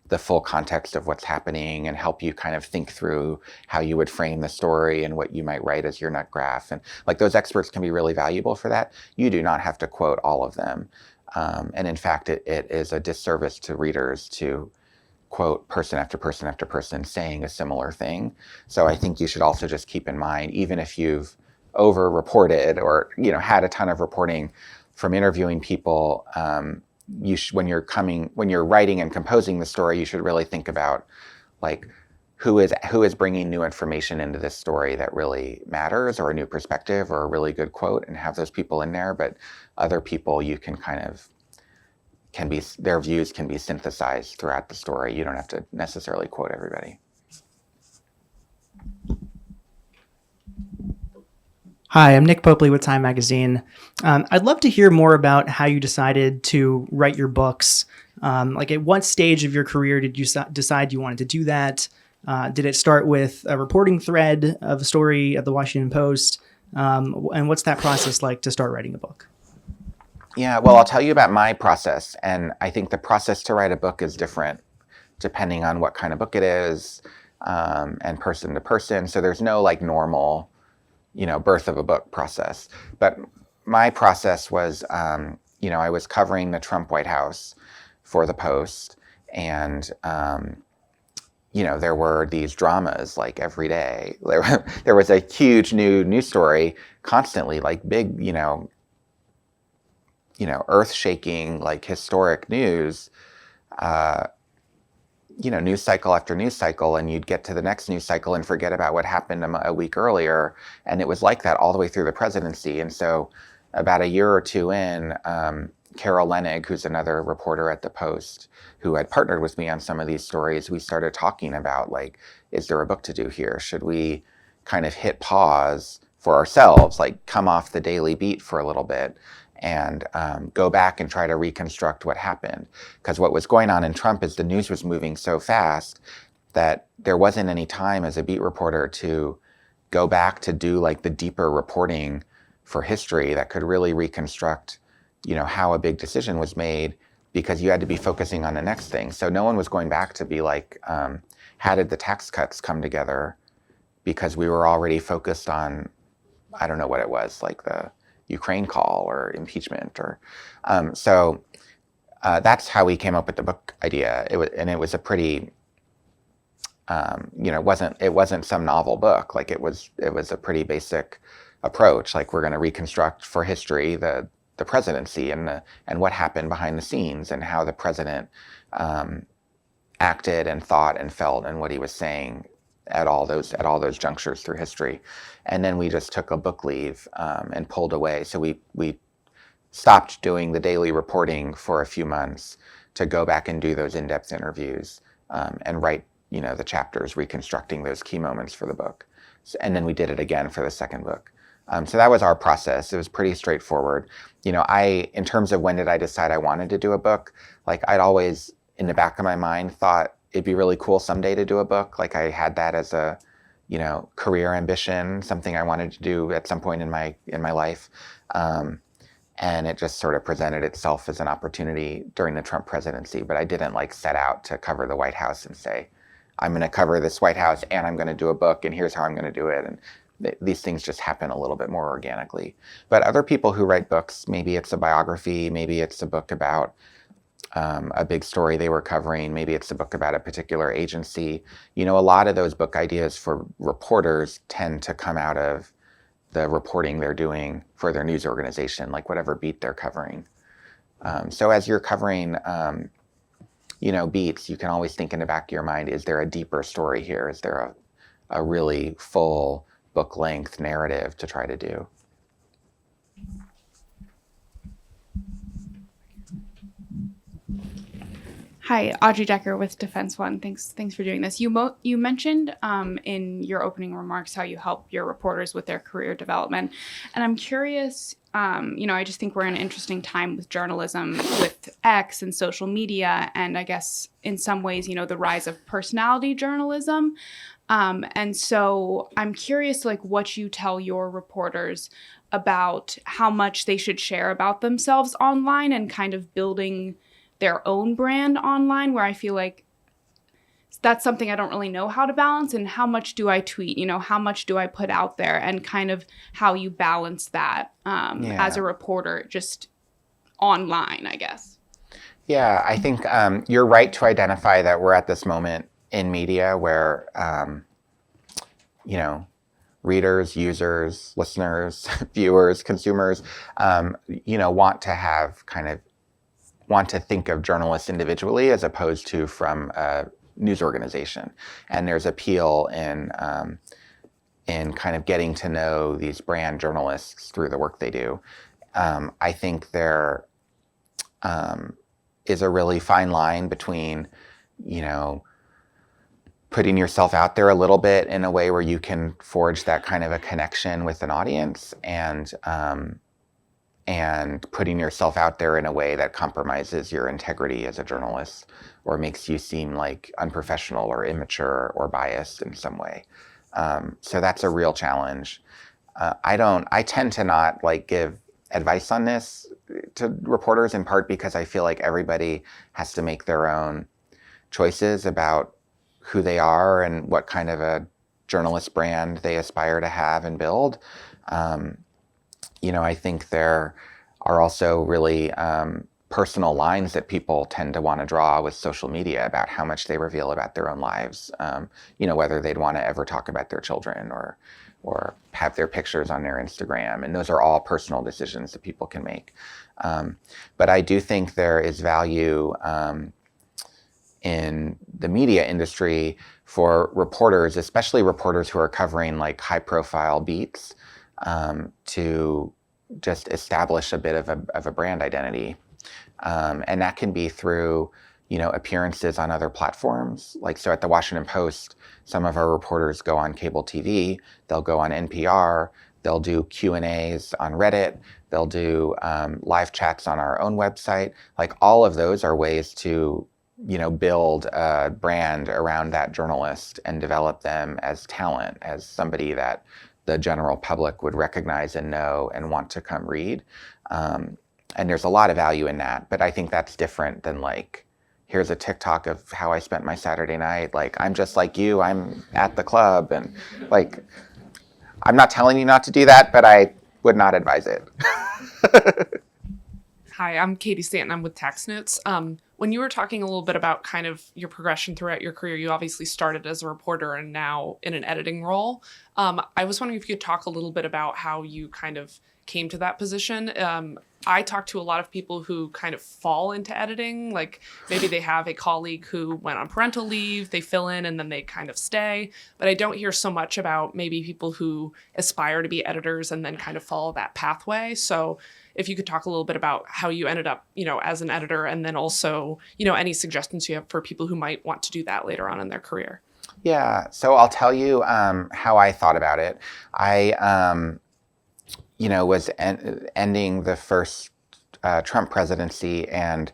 the full context of what's happening and help you kind of think through how you would frame the story and what you might write as your nut graph. And like those experts can be really valuable for that. You do not have to quote all of them. And in fact, it is a disservice to readers to quote person after person after person saying a similar thing. So I think you should also just keep in mind, even if you've over-reported or had a ton of reporting from interviewing people, when you're writing and composing the story, you should really think about like who is bringing new information into this story that really matters, or a new perspective, or a really good quote, and have those people in there. But other people, you can their views can be synthesized throughout the story. You don't have to necessarily quote everybody. Hi, I'm Nick Popley with Time Magazine. I'd love to hear more about how you decided to write your books. Like at what stage of your career did you decide you wanted to do that? Did it start with a reporting thread of a story at the Washington Post? And what's that process like to start writing a book? Yeah, well, I'll tell you about my process. And I think the process to write a book is different depending on what kind of book it is, and person to person. So there's no like normal birth of a book process. But my process was, I was covering the Trump White House for the Post, and, there were these dramas like every day. There was a huge new news story constantly, like big, earth-shaking, like historic news, news cycle after news cycle, and you'd get to the next news cycle and forget about what happened a week earlier. And it was like that all the way through the presidency. And so about a year or two in, Carol Leonnig, who's another reporter at the Post, who had partnered with me on some of these stories, we started talking about like, is there a book to do here? Should we kind of hit pause for ourselves, like come off the daily beat for a little bit and go back and try to reconstruct what happened? Because what was going on in Trump is the news was moving so fast that there wasn't any time as a beat reporter to go back to do like the deeper reporting for history that could really reconstruct, how a big decision was made, because you had to be focusing on the next thing. So no one was going back to be like, how did the tax cuts come together? Because we were already focused on, I don't know what it was, like the Ukraine call or impeachment, or so that's how we came up with the book idea. It was a pretty, it wasn't some novel book. Like it was a pretty basic approach. Like we're going to reconstruct for history the presidency and what happened behind the scenes and how the president acted and thought and felt and what he was saying at all those junctures through history. And then we just took a book leave and pulled away. So we stopped doing the daily reporting for a few months to go back and do those in-depth interviews and write, the chapters reconstructing those key moments for the book. And then we did it again for the second book. So that was our process. It was pretty straightforward. In terms of when did I decide I wanted to do a book, like I'd always, in the back of my mind, thought it'd be really cool someday to do a book. Like I had that as a, career ambition, something I wanted to do at some point in my life. And it just sort of presented itself as an opportunity during the Trump presidency. But I didn't like set out to cover the White House and say, I'm going to cover this White House and I'm going to do a book and here's how I'm going to do it. And these things just happen a little bit more organically. But other people who write books, maybe it's a biography, maybe it's a book about a big story they were covering, maybe it's a book about a particular agency. A lot of those book ideas for reporters tend to come out of the reporting they're doing for their news organization, like whatever beat they're covering. So as you're covering, beats, you can always think in the back of your mind, is there a deeper story here? Is there a really full book-length narrative to try to do? Hi, Audrey Decker with Defense One. Thanks for doing this. You mentioned in your opening remarks how you help your reporters with their career development, and I'm curious. I just think we're in an interesting time with journalism, with X and social media, and I guess in some ways, the rise of personality journalism. And so I'm curious, what you tell your reporters about how much they should share about themselves online and kind of building their own brand online, where I feel like that's something I don't really know how to balance. And how much do I tweet? How much do I put out there, and kind of how you balance that as a reporter just online, I guess. Yeah, I think you're right to identify that we're at this moment in media where, readers, users, listeners, viewers, consumers, want to think of journalists individually as opposed to from a news organization. And there's appeal in kind of getting to know these brand journalists through the work they do. I think there is a really fine line between, putting yourself out there a little bit in a way where you can forge that kind of a connection with an audience, and putting yourself out there in a way that compromises your integrity as a journalist or makes you seem like unprofessional or immature or biased in some way. So that's a real challenge. I tend to not give advice on this to reporters, in part because I feel like everybody has to make their own choices about who they are and what kind of a journalist brand they aspire to have and build. I think there are also really personal lines that people tend to want to draw with social media about how much they reveal about their own lives, whether they'd want to ever talk about their children or have their pictures on their Instagram. And those are all personal decisions that people can make. But I do think there is value in the media industry for reporters, especially reporters who are covering high-profile beats, to just establish a bit of a brand identity. And that can be through, appearances on other platforms. So at the Washington Post, some of our reporters go on cable TV, they'll go on NPR, they'll do Q&As on Reddit, they'll do live chats on our own website. All of those are ways to, build a brand around that journalist and develop them as talent, as somebody that the general public would recognize and know and want to come read. And there's a lot of value in that. But I think that's different than here's a TikTok of how I spent my Saturday night. I'm just like you, I'm at the club. And I'm not telling you not to do that, but I would not advise it. Hi, I'm Katie Stanton. I'm with Tax Notes. When you were talking a little bit about kind of your progression throughout your career, you obviously started as a reporter and now in an editing role. I was wondering if you could talk a little bit about how you kind of came to that position. I talk to a lot of people who kind of fall into editing, maybe they have a colleague who went on parental leave, they fill in and then they kind of stay. But I don't hear so much about maybe people who aspire to be editors and then kind of follow that pathway. So if you could talk a little bit about how you ended up, as an editor, and then also, any suggestions you have for people who might want to do that later on in their career. Yeah, so I'll tell you how I thought about it. I was ending the first Trump presidency, and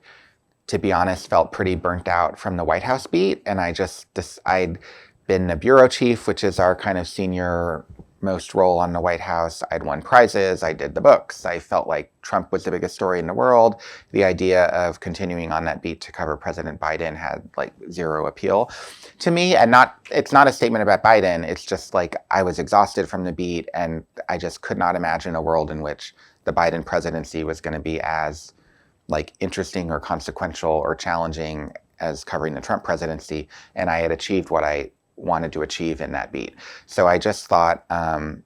to be honest, felt pretty burnt out from the White House beat. And I'd been a bureau chief, which is our kind of senior most role on the White House. I'd won prizes. I did the books. I felt like Trump was the biggest story in the world. The idea of continuing on that beat to cover President Biden had like zero appeal to me. And it's not a statement about Biden. It's just like I was exhausted from the beat, and I just could not imagine a world in which the Biden presidency was going to be as like interesting or consequential or challenging as covering the Trump presidency. And I had achieved what I wanted to achieve in that beat. So I just thought, I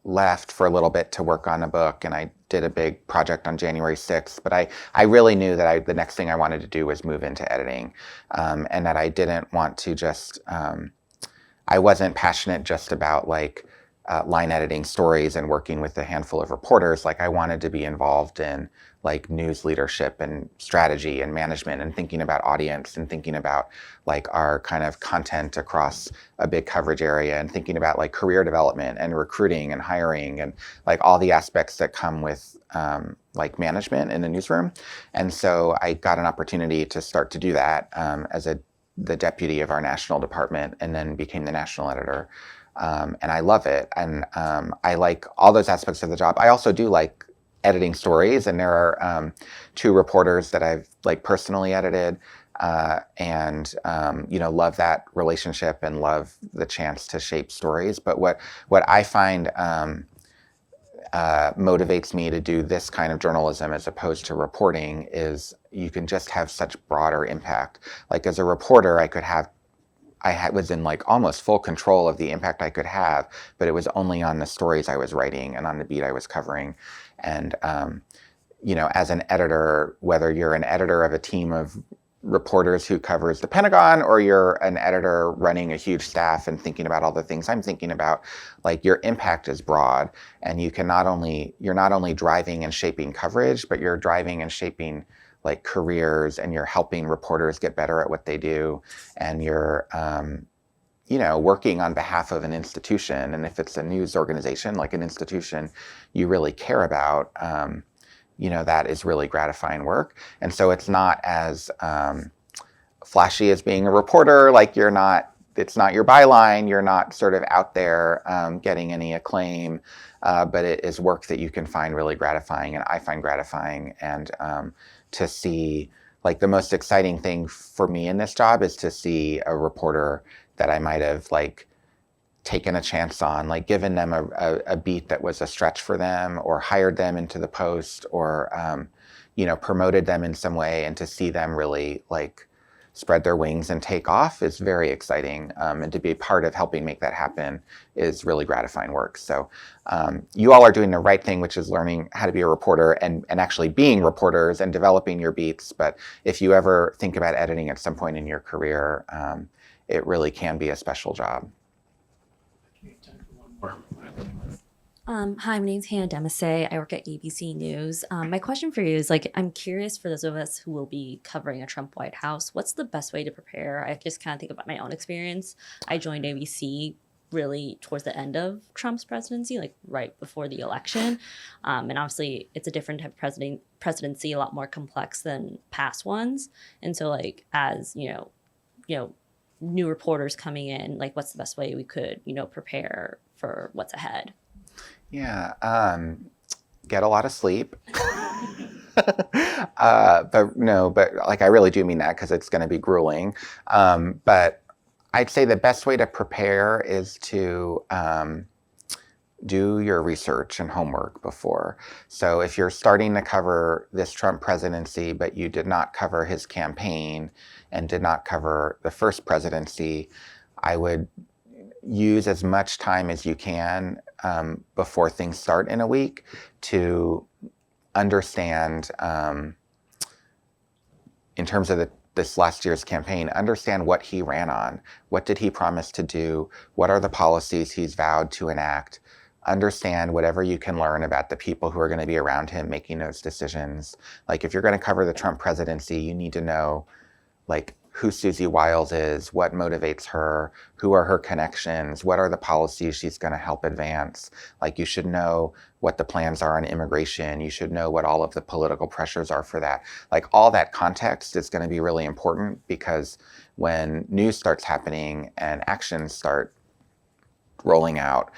left for a little bit to work on a book, and I did a big project on January 6th. But I really knew that the next thing I wanted to do was move into editing, and that I didn't want to just, I wasn't passionate just about like line editing stories and working with a handful of reporters. Like I wanted to be involved in like news leadership and strategy and management and thinking about audience and thinking about like our kind of content across a big coverage area and thinking about like career development and recruiting and hiring and like all the aspects that come with like management in the newsroom. And so I got an opportunity to start to do that as the deputy of our national department, and then became the national editor. And I love it. And I like all those aspects of the job. I also do like editing stories, and there are 2 reporters that I've like personally edited, and love that relationship and love the chance to shape stories. But what I find motivates me to do this kind of journalism as opposed to reporting is you can just have such broader impact. Like as a reporter, I was in like almost full control of the impact I could have, but it was only on the stories I was writing and on the beat I was covering. And, as an editor, whether you're an editor of a team of reporters who covers the Pentagon, or you're an editor running a huge staff and thinking about all the things I'm thinking about, like your impact is broad, and you're not only driving and shaping coverage, but you're driving and shaping like careers, and you're helping reporters get better at what they do, and you're working on behalf of an institution. And if it's a news organization, like an institution you really care about, that is really gratifying work. And so it's not as flashy as being a reporter. Like it's not your byline. You're not sort of out there getting any acclaim, but it is work that you can find really gratifying, and I find gratifying. And to see, like, the most exciting thing for me in this job is to see a reporter that I might have like taken a chance on, like given them a beat that was a stretch for them, or hired them into the post, or promoted them in some way, and to see them really like spread their wings and take off is very exciting. And to be a part of helping make that happen is really gratifying work. So you all are doing the right thing, which is learning how to be a reporter and actually being reporters and developing your beats. But if you ever think about editing at some point in your career, it really can be a special job. Hi, my name's Hannah Demasay. I work at ABC News. My question for you is, like, I'm curious, for those of us who will be covering a Trump White House, what's the best way to prepare? I just kind of think about my own experience. I joined ABC really towards the end of Trump's presidency, like right before the election. And obviously it's a different type of presidency, a lot more complex than past ones. And so, like, as, new reporters coming in, like, what's the best way we could, prepare for what's ahead? Yeah, get a lot of sleep. But like, I really do mean that, because it's going to be grueling. But I'd say the best way to prepare is to do your research and homework before. So if you're starting to cover this Trump presidency, but you did not cover his campaign and did not cover the first presidency, I would use as much time as you can before things start in a week to understand, in terms of this last year's campaign, understand what he ran on. What did he promise to do? What are the policies he's vowed to enact? Understand whatever you can learn about the people who are going to be around him making those decisions. Like, if you're going to cover the Trump presidency, you need to know, like, who Susie Wiles is, what motivates her, who are her connections, what are the policies she's going to help advance. Like, you should know what the plans are on immigration. You should know what all of the political pressures are for that. Like, all that context is going to be really important, because when news starts happening and actions start rolling out,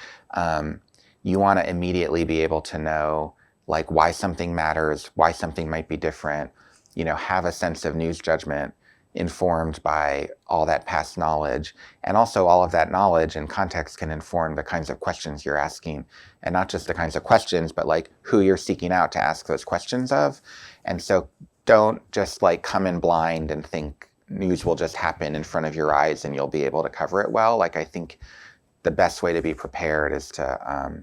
you want to immediately be able to know like why something matters, why something might be different, have a sense of news judgment informed by all that past knowledge. And also all of that knowledge and context can inform the kinds of questions you're asking, and not just the kinds of questions, but like who you're seeking out to ask those questions of. And so don't just like come in blind and think news will just happen in front of your eyes and you'll be able to cover it well. Like, I think the best way to be prepared is to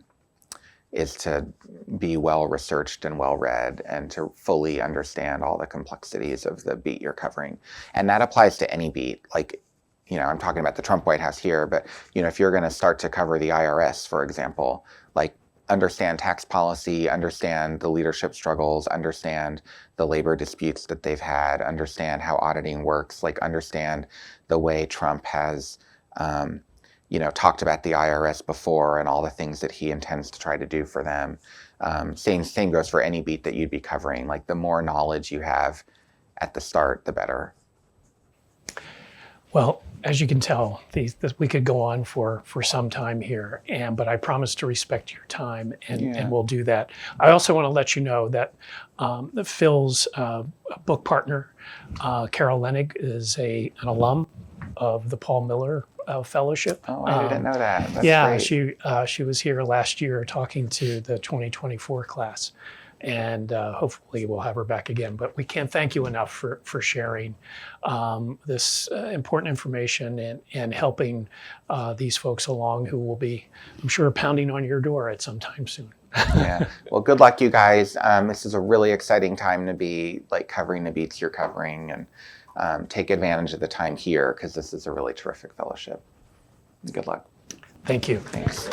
be well researched and well read, and to fully understand all the complexities of the beat you're covering. And that applies to any beat. Like, I'm talking about the Trump White House here, but if you're going to start to cover the IRS, for example, like, understand tax policy, understand the leadership struggles, understand the labor disputes that they've had, understand how auditing works, like understand the way Trump has talked about the IRS before and all the things that he intends to try to do for them. Same goes for any beat that you'd be covering. Like, the more knowledge you have at the start, the better. Well, as you can tell, we could go on for some time here, but I promise to respect your time, and we'll do that. I also want to let you know that Phil's book partner, Carol Lenig, is an alum of the Paul Miller Fellowship. Oh, I didn't know that. That's great. She was here last year talking to the 2024 class, and hopefully we'll have her back again. But we can't thank you enough for sharing this important information and helping these folks along who will be, I'm sure, pounding on your door at some time soon. Yeah. Well, good luck, you guys. This is a really exciting time to be like covering the beats you're covering, and take advantage of the time here, because this is a really terrific fellowship. Good luck. Thank you. Thanks.